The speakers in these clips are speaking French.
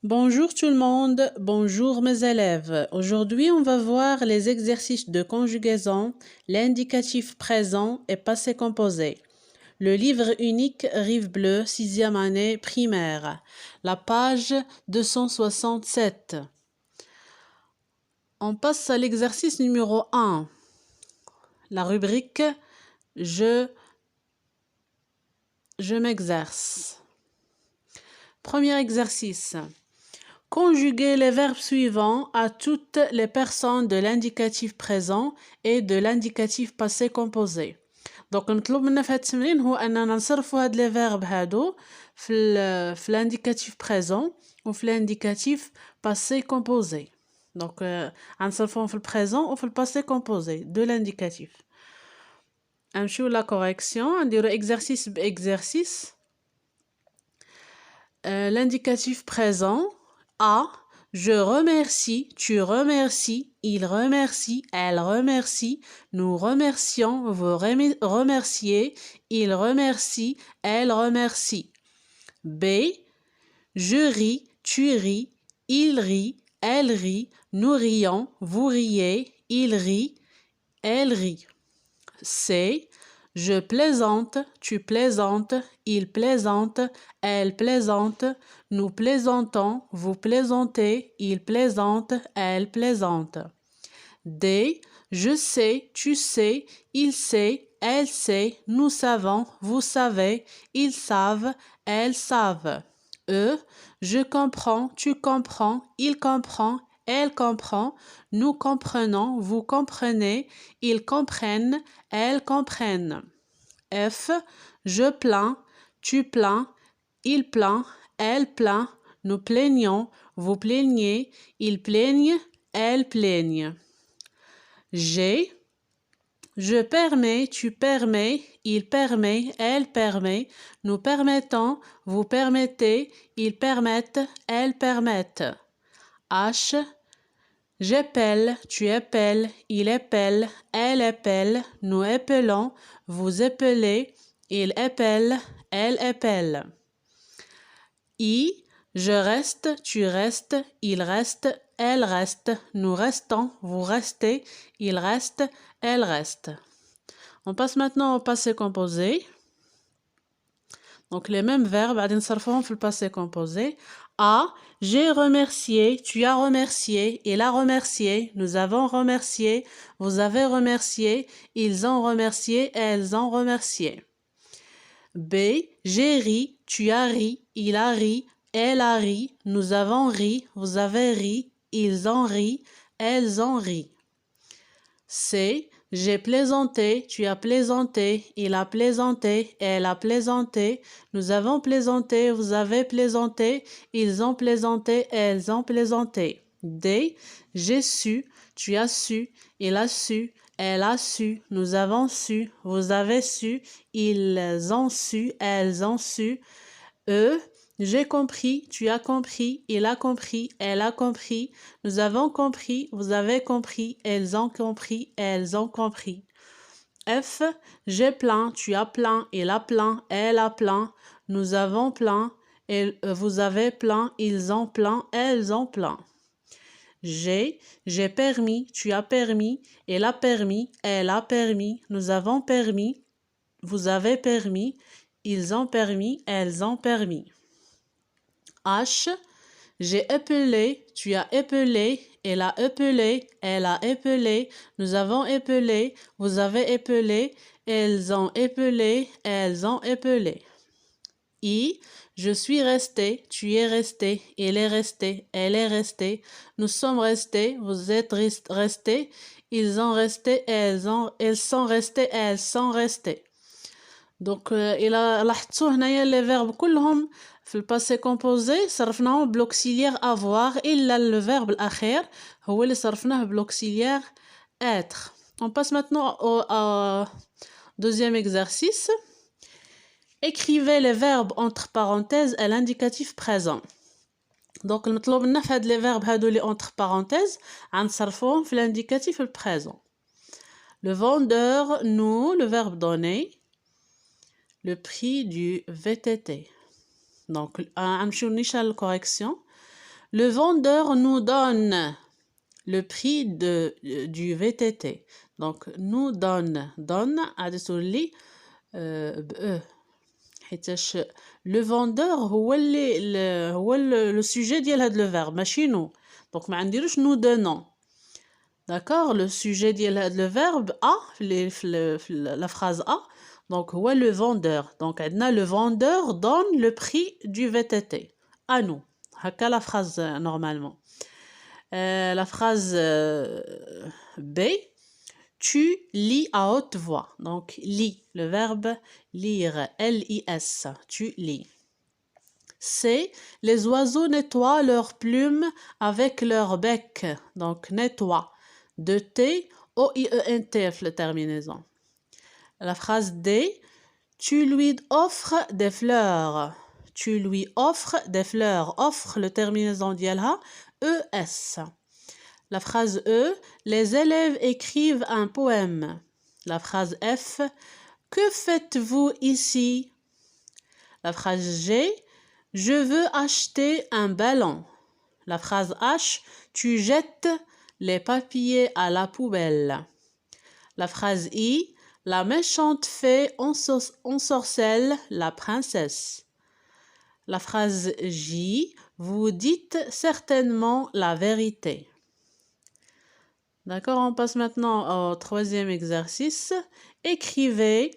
Bonjour tout le monde, bonjour mes élèves. Aujourd'hui, on va voir les exercices de conjugaison, l'indicatif présent et passé composé. Le livre unique Rive Bleue, 6e année primaire. La page 267. On passe à l'exercice numéro 1. La rubrique Je m'exerce. Premier exercice. Conjuguer les verbes suivants à toutes les personnes de l'indicatif présent et de l'indicatif passé composé. Donc المطلوب منا في هاد التمرين هو اننا نصرفوا هاد لي فيرب هادو في l'indicatif présent و في l'indicatif passé composé. Donc غنصرفوهم في البريزون و في الباسي composé de l'indicatif. نمشيو لا correction نديرو exercice بexercice. L'indicatif présent A. Je remercie, tu remercies, il remercie, elle remercie, nous remercions, vous remerciez, il remercie, elle remercie. B. Je ris, tu ris, il rit, elle rit, nous rions, vous riez, il rit, elle rit. C. Je plaisante, tu plaisantes, il plaisante, elle plaisante, nous plaisantons, vous plaisantez, il plaisante, elle plaisante. D. Je sais, tu sais, il sait, elle sait, nous savons, vous savez, ils savent, elles savent. E. Je comprends, tu comprends, il comprend, elle comprend, nous comprenons, vous comprenez, ils comprennent, elles comprennent. F. Je plains, tu plains, il plaint, elle plaint, nous plaignons, vous plaignez, ils plaignent, elles plaignent. G. Je permets, tu permets, il permet, elle permet, nous permettons, vous permettez, ils permettent, elles permettent. H. J'appelle, tu appelles, il appelle, elle appelle, nous appelons, vous appelez, il appelle, elle appelle. I. Je reste, tu restes, il reste, elle reste, nous restons, vous restez, il reste, elle reste. On passe maintenant au passé composé. Donc les mêmes verbes, بعدين نصرفوهم في le passé composé. A. J'ai remercié, tu as remercié, il a remercié, nous avons remercié, vous avez remercié, ils ont remercié, elles ont remercié. B. J'ai ri, tu as ri, il a ri, elle a ri, nous avons ri, vous avez ri, ils ont ri, elles ont ri. C. J'ai plaisanté, tu as plaisanté, il a plaisanté, elle a plaisanté, nous avons plaisanté, vous avez plaisanté, ils ont plaisanté, elles ont plaisanté. D. J'ai su, tu as su, il a su, elle a su, nous avons su, vous avez su, ils ont su, elles ont su. E. J'ai compris, tu as compris, il a compris, elle a compris, nous avons compris, vous avez compris, elles ont compris, elles ont compris. F. J'ai plein, tu as plein, il a plein, elle a plein, nous avons plein, vous avez plein, ils ont plein, elles ont plein. G. J'ai permis, tu as permis, il a permis, elle a permis, nous avons permis, vous avez permis, ils ont permis, elles ont permis. H. J'ai appelé, tu as appelé, elle a appelé, elle a appelé, nous avons appelé, vous avez appelé, elles ont appelé, elles ont appelé. I. Je suis resté, tu es resté, il est resté, elle est restée, nous sommes restés, vous êtes restés, ils ont resté, elles sont restées, elles sont restées. Donc إلا لاحظتوا هنايا لي فيرب كلهم في الباسي كومبوزي صرفناهم بلوكسيليير avoir إلا le verbe الأخير هو اللي صرفناه بلوكسيليير être. On passe maintenant au deuxième exercice. Écrivez les verbes entre parenthèses à l'indicatif présent. Donc المطلوب لنا في هاد لي فيرب هادو لي entre parenthèses غنصرفوهم في l'indicatif présent. Le vendeur nous, le verbe donner, le prix du VTT. Donc, نمشيو نيشان الكوريكسيون. Le vendeur nous donne le prix du VTT. Donc, nous donne. Donne, adesuli, حيتاش le vendeur هو le sujet ديال هاد le verbe ماشي nous. Donc, ما نديروش nous donnons. D'accord? Le sujet ديال le verbe a, la phrase a, donc هو le vendeur. Donc, le vendeur donne le prix du VTT à nous. هكا la phrase normalement. La phrase B, tu lis à haute voix. Donc, lis, le verbe lire, L-I-S, tu lis. C, les oiseaux nettoient leurs plumes avec leur bec. Donc, nettoie. De T, O-I-E-N-T, la terminaison. La phrase D, tu lui offres des fleurs. Tu lui offres des fleurs. Offre, le terminaison dialha, E-S. La phrase E, les élèves écrivent un poème. La phrase F, que faites-vous ici? La phrase G, je veux acheter un ballon. La phrase H, tu jettes les papiers à la poubelle. La phrase I, la méchante fée ensorcelle la princesse. La phrase J, vous dites certainement la vérité. D'accord, on passe maintenant au troisième exercice. Écrivez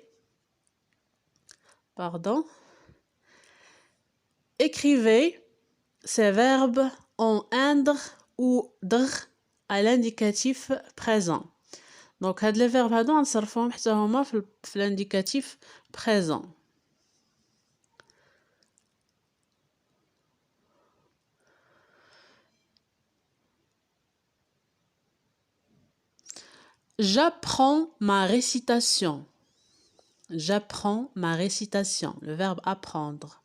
ces verbes en indre ou dr à l'indicatif présent. Donc, هاد les verbes هادو غنصرفوهم حتى هما في l'indicatif présent. J'apprends ma récitation. J'apprends ma récitation. Le verbe apprendre.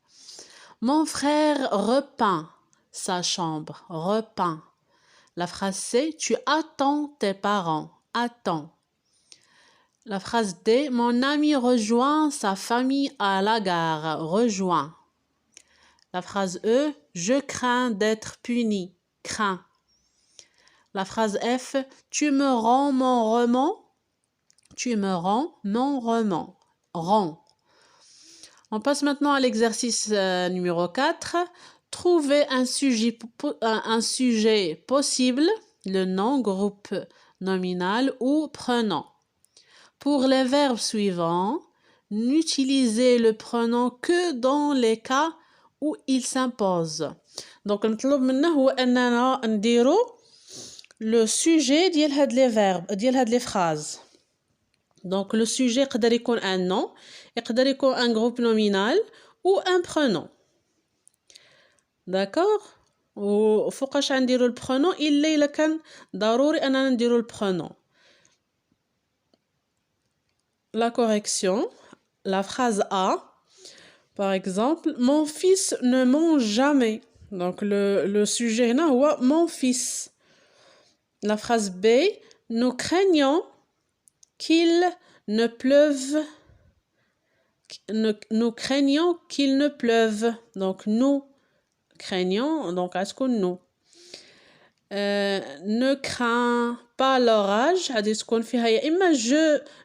Mon frère repeint sa chambre. Repeint. La phrase C, tu attends tes parents. Attends. La phrase D, mon ami rejoint sa famille à la gare. Rejoint. La phrase E, je crains d'être puni. Crains. La phrase F, tu me rends mon roman. Tu me rends mon roman. Rends. On passe maintenant à l'exercice numéro 4. Trouver un sujet possible, le nom, groupe nominal ou prénom. Pour les verbes suivants, n'utilisez le prénom que dans les cas où il s'impose. Donc, نطلب منه هو أننا نديرو le sujet ديال هاد les verbes ديال هاد les phrases. Donc, le sujet يقدر يكون un nom, يقدر يكون un groupe nominal ou un prénom. D'accord? وفوقاش غنديرو البرونون إلا كان ضروري أننا نديرو البرونون. La correction, la phrase A, par exemple, mon fils ne mange jamais. Donc, le sujet هنا هو mon fils. La phrase B, nous craignons qu'il ne pleuve. Nous craignons qu'il ne pleuve. Donc, nous craignons, donc est-ce que nous ne crains pas l'orage. غادي تكون فيها يا إما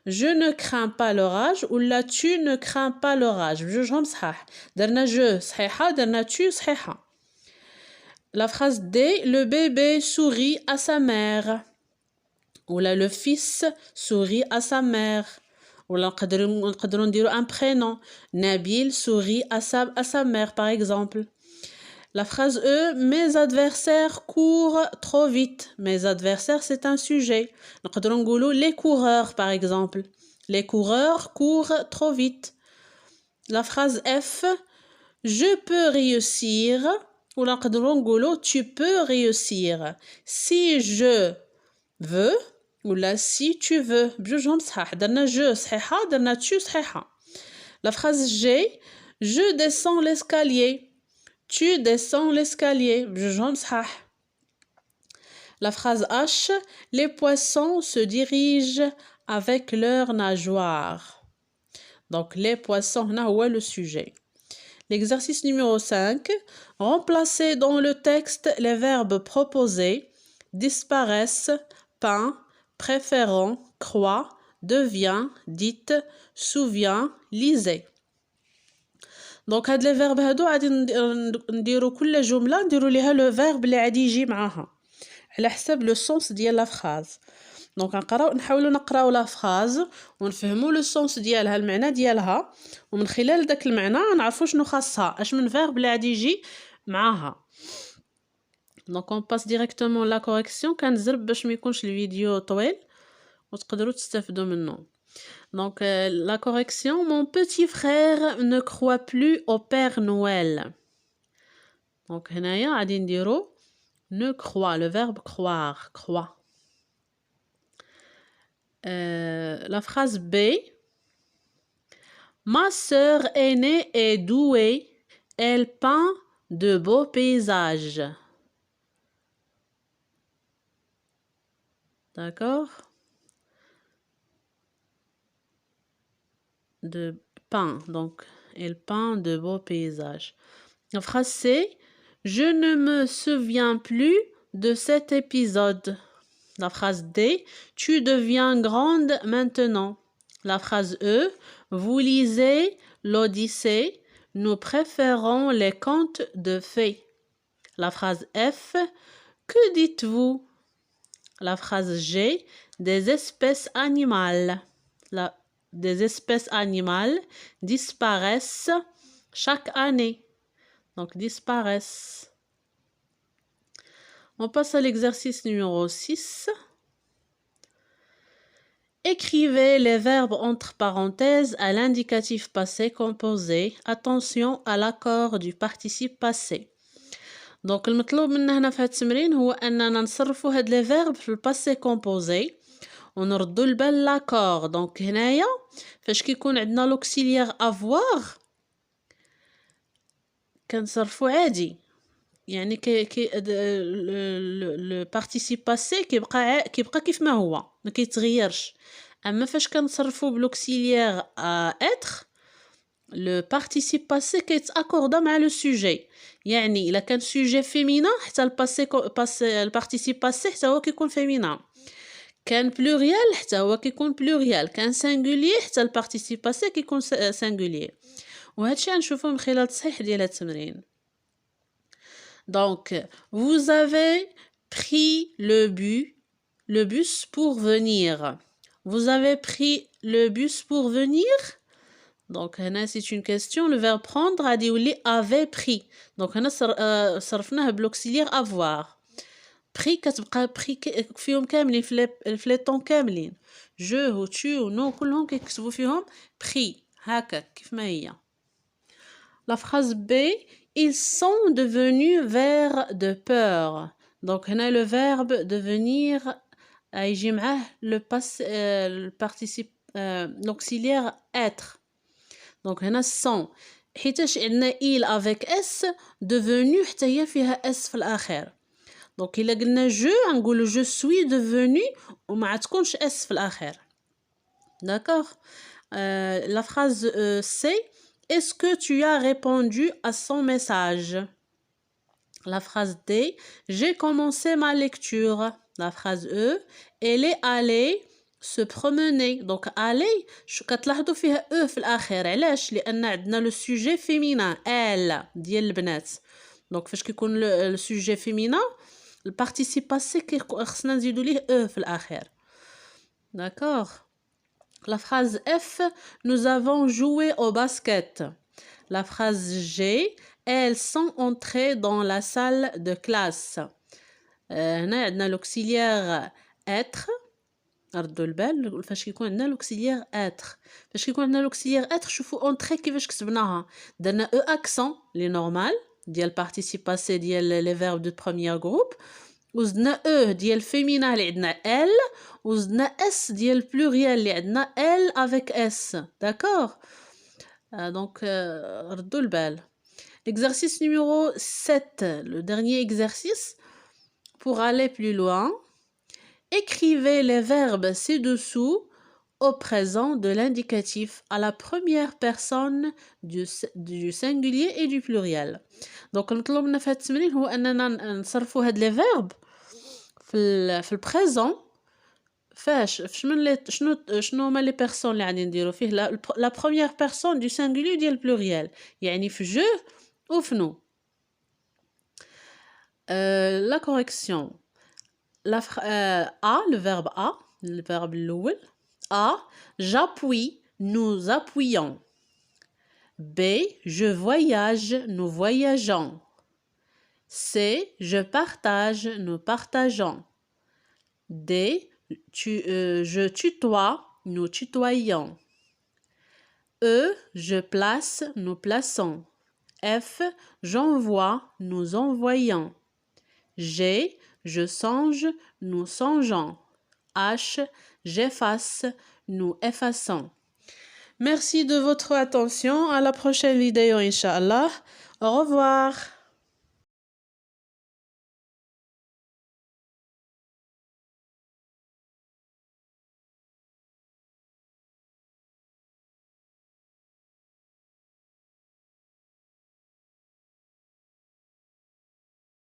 je ne crains pas l'orage ولا tu ne crains pas l'orage. بجوجهم صحاح. درنا je صحيحة درنا tu صحيحة. La phrase D, le bébé sourit à sa mère. Ou là, le fils sourit à sa mère. Ou là, نقدروا نديروا un prénom. Nabil sourit à sa mère, par exemple. La phrase E, mes adversaires courent trop vite. Mes adversaires, c'est un sujet. نقدروا نقولوا les coureurs, par exemple. Les coureurs courent trop vite. La phrase F, je peux réussir. Ou là, نقدروا نقولوا tu peux réussir. Si je veux. Ou là, si tu veux. بجوجهم صحاح. درنا je صحيحة درنا tu صحيحة. La phrase G, je descends l'escalier. Tu descends l'escalier. بجوجهم صحاح. La phrase H, les poissons se dirigent avec leurs nageoires. Donc, les poissons, هنا هو le sujet. L'exercice numéro 5. Remplacez dans le texte les verbes proposés, disparaissent, peint, préférant, croit, devient, dites, souvient, lisez. دونك هاد لي فيرب هادو غادي نديرو كل جمله نديرو ليها لو فيرب اللي غادي يجي معاها على حساب لو سونس ديال لا فراز. دونك نحاولوا نقراو لا فراز ونفهموا لو سونس ديالها المعنى ديالها ومن خلال داك المعنى نعرفوا شنو خاصها اش من فيرب اللي غادي يجي معاها. دونك اون باس ديريكتومون لا كوريكسيون كنزرب باش ما يكونش الفيديو طويل وتقدروا تستافدوا منه. Donc, la correction, mon petit frère ne croit plus au Père Noël. Donc, هنايا غادي نديرو ne croit, le verbe croire, croit. La phrase B. Ma sœur aînée est douée, elle peint de beaux paysages. D'accord? De peint, donc elle peint de beaux paysages. La phrase C. Je ne me souviens plus de cet épisode. La phrase D. Tu deviens grande maintenant. La phrase E. Vous lisez l'Odyssée. Nous préférons les contes de fées. La phrase F. Que dites-vous? La phrase G. Des espèces animales. Des espèces animales disparaissent chaque année. Donc, disparaissent. On passe à l'exercice numéro 6. Écrivez les verbes entre parenthèses à l'indicatif passé composé. Attention à l'accord du participe passé. Donc, المطلوب منا هنا في هاد التمرين هو أننا نصرفوا هاد لي فيرب في الباسي كومبوزي ونردوا البال لاكور. دونك هنايا فاش كيكون عندنا لوكسيليير افوار كنصرفوا عادي يعني لو بارتيسيب باسي كيبقى كيف ما هو ما كيتغيرش. اما فاش كنصرفوا بلوكسيليير اتر لو بارتيسيب باسي كيتاكوردا مع لو سوجي. يعني الا كان سوجي فيمينا حتى البارتيسيب باسي حتى هو كيكون فيمينا. كان بلوريال حتى هو كيكون بلوريال. كان سانغوليي حتى البارتيسيب باسي كيكون سانغوليي. وهادشي غنشوفوه من خلال التصحيح ديال هاد التمرين. Donc, vous avez pris le bus pour venir. Vous avez pris le bus pour venir. Donc, c'est une question. Le verbe prendre a dit avait pris. Donc, صرفناه بالauxiliaire avoir. Pris كتبقى pris فيهم كاملين في لي طون كاملين. je و tu و nous كلهم كيكتبوا فيهم pris هكا كيف ما هي. La phrase B. Ils sont devenus verts de peur. Donc, هنا le verbe devenir يجي معاه le participe l'auxiliaire être. Donc, هنا sont. حيتاش عندنا il avec s devenu حتى هي فيها s في الآخر. Donc, إلا قلنا je نقولو je suis devenu وما تكونش s في الآخر. D'accord? La phrase C. Est-ce que tu as répondu à son message? La phrase D. J'ai commencé ma lecture. La phrase E. Elle est allée se promener. Donc, aller, كتلاحظوا فيها E في الآخر. علاش؟ لأن عندنا le sujet féminin. Elle ديال البنات. Donc, فاش كيكون le sujet féminin, le participe passé خصنا نزيدو ليه E في الآخر. D'accord? La phrase F. Nous avons joué au basket. La phrase G. Elles sont entrées dans la salle de classe. هنا عندنا l'auxiliaire être. ردوا البال فاش كيكون عندنا l'auxiliaire être. فاش كيكون عندنا l'auxiliaire être شوفوا entrée كيفاش كتبناها. درنا E accent لي نورمال ديال participe passé ديال les verbes de premier groupe. وزدنا او ديال فيمينا اللي عندنا ال وزدنا اس ديال بلوريال اللي عندنا ال افيك اس. داكور؟ دونك ردوا البال. Exercice numéro 7, le dernier exercice. Pour aller plus loin, écrivez les verbes ci-dessous au présent de l'indicatif à la première personne du singulier et du pluriel. Donc نطلب لنا في هاد التمرين هو اننا نصرفوا هاد لي فيرب في البريزون فاش شنو هما لي بيرسون اللي غادي نديرو فيه لا بروميير بيرسون دو سينغولير ديال البلوريال يعني في جو وفي نو. لا كوريكسيون le verbe a, le verbe الأول A, j'appuie, nous appuyons. B, je voyage, nous voyageons. C, je partage, nous partageons. D, je tutoie, nous tutoyons. E, je place, nous plaçons. F, j'envoie, nous envoyons. G, je songe, nous songeons. H, j'efface, nous effaçons. Merci de votre attention. À la prochaine vidéo, Inch'Allah. Au revoir.